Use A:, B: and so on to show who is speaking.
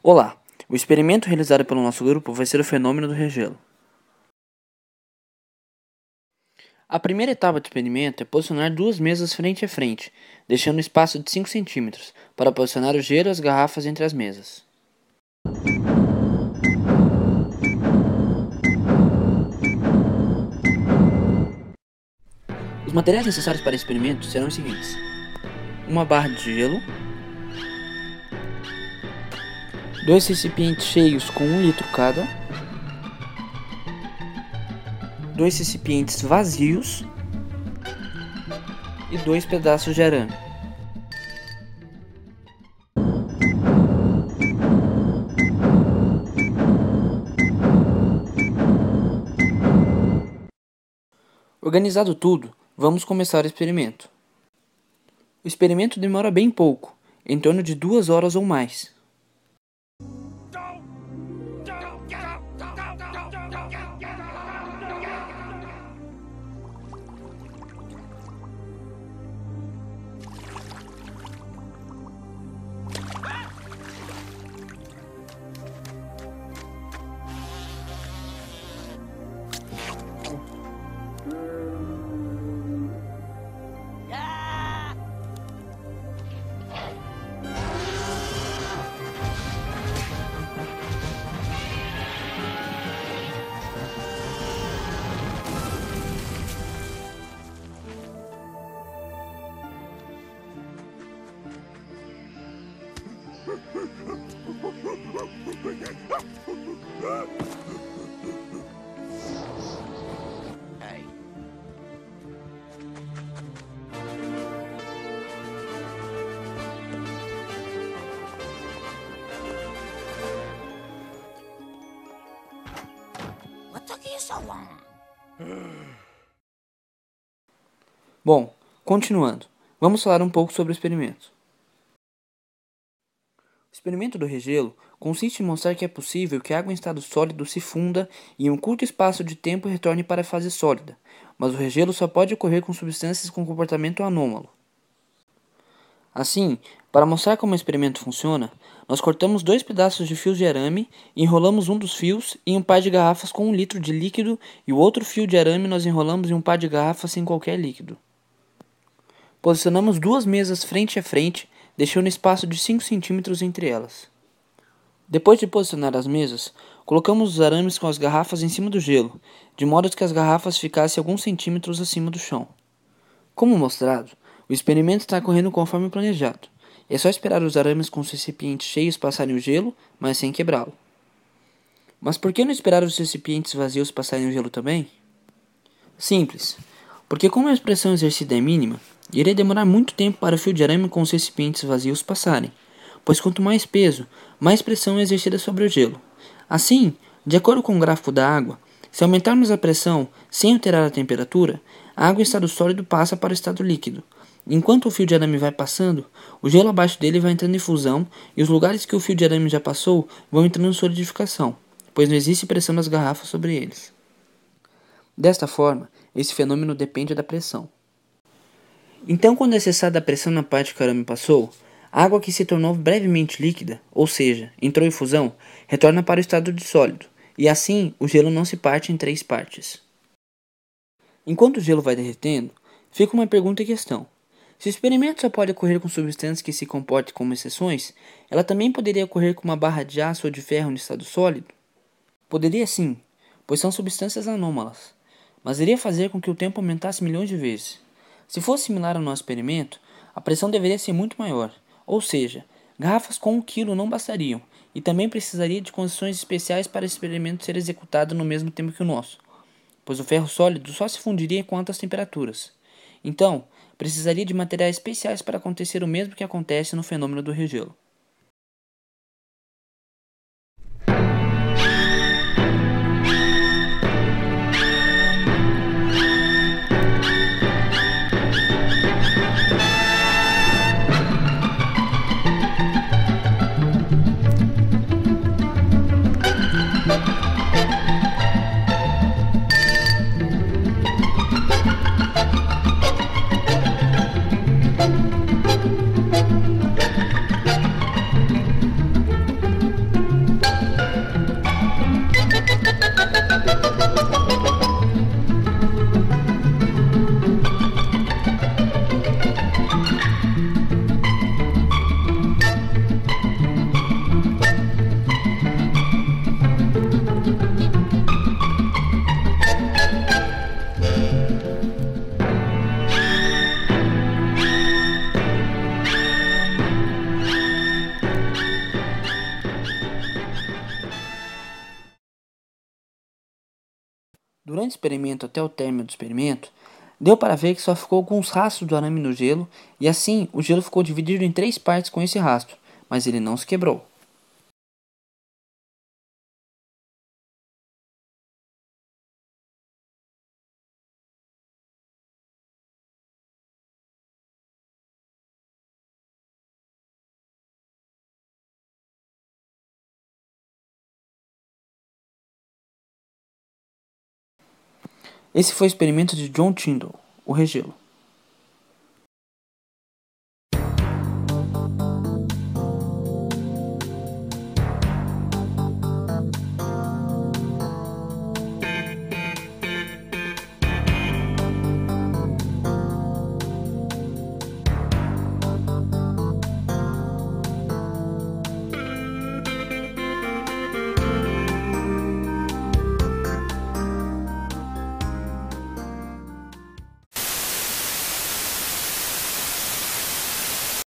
A: Olá, o experimento realizado pelo nosso grupo vai ser o fenômeno do regelo. A primeira etapa do experimento é posicionar duas mesas frente a frente, deixando um espaço de 5 cm para posicionar o gelo e as garrafas entre as mesas. Os materiais necessários para o experimento serão os seguintes: uma barra de gelo, 2 recipientes cheios com 1 litro cada, 2 recipientes vazios e 2 pedaços de arame. Organizado tudo, vamos começar o experimento. O experimento demora bem pouco, em torno de 2 horas ou mais. Bom, continuando, vamos falar um pouco sobre o experimento. O experimento do regelo consiste em mostrar que é possível que a água em estado sólido se funda e em um curto espaço de tempo retorne para a fase sólida, mas o regelo só pode ocorrer com substâncias com comportamento anômalo. Assim, para mostrar como o experimento funciona, nós cortamos 2 pedaços de fios de arame e enrolamos um dos fios em um par de garrafas com 1 litro de líquido e o outro fio de arame nós enrolamos em um par de garrafas sem qualquer líquido. Posicionamos 2 mesas frente a frente, deixando espaço de 5 cm entre elas. Depois de posicionar as mesas, colocamos os arames com as garrafas em cima do gelo, de modo que as garrafas ficassem alguns centímetros acima do chão. Como mostrado, o experimento está correndo conforme planejado. É só esperar os arames com os recipientes cheios passarem o gelo, mas sem quebrá-lo. Mas por que não esperar os recipientes vazios passarem o gelo também? Simples, porque como a pressão exercida é mínima, iria demorar muito tempo para o fio de arame com os recipientes vazios passarem, pois quanto mais peso, mais pressão é exercida sobre o gelo. Assim, de acordo com o gráfico da água, se aumentarmos a pressão sem alterar a temperatura, a água em estado sólido passa para o estado líquido. Enquanto o fio de arame vai passando, o gelo abaixo dele vai entrando em fusão e os lugares que o fio de arame já passou vão entrando em solidificação, pois não existe pressão das garrafas sobre eles. Desta forma, esse fenômeno depende da pressão. Então, quando é cessada a pressão na parte que o arame passou, a água que se tornou brevemente líquida, ou seja, entrou em fusão, retorna para o estado de sólido, e assim o gelo não se parte em 3 partes. Enquanto o gelo vai derretendo, fica uma pergunta e questão. Se o experimento só pode ocorrer com substâncias que se comportem como exceções, ela também poderia ocorrer com uma barra de aço ou de ferro em estado sólido? Poderia sim, pois são substâncias anômalas, mas iria fazer com que o tempo aumentasse milhões de vezes. Se fosse similar ao nosso experimento, a pressão deveria ser muito maior, ou seja, garrafas com 1 kg não bastariam, e também precisaria de condições especiais para esse experimento ser executado no mesmo tempo que o nosso, pois o ferro sólido só se fundiria em altas temperaturas. Então, precisaria de materiais especiais para acontecer o mesmo que acontece no fenômeno do regelo. Durante o experimento, até o término do experimento, deu para ver que só ficou alguns rastros do arame no gelo, e assim o gelo ficou dividido em 3 partes com esse rastro, mas ele não se quebrou. Esse foi o experimento de John Tyndall, o regelo.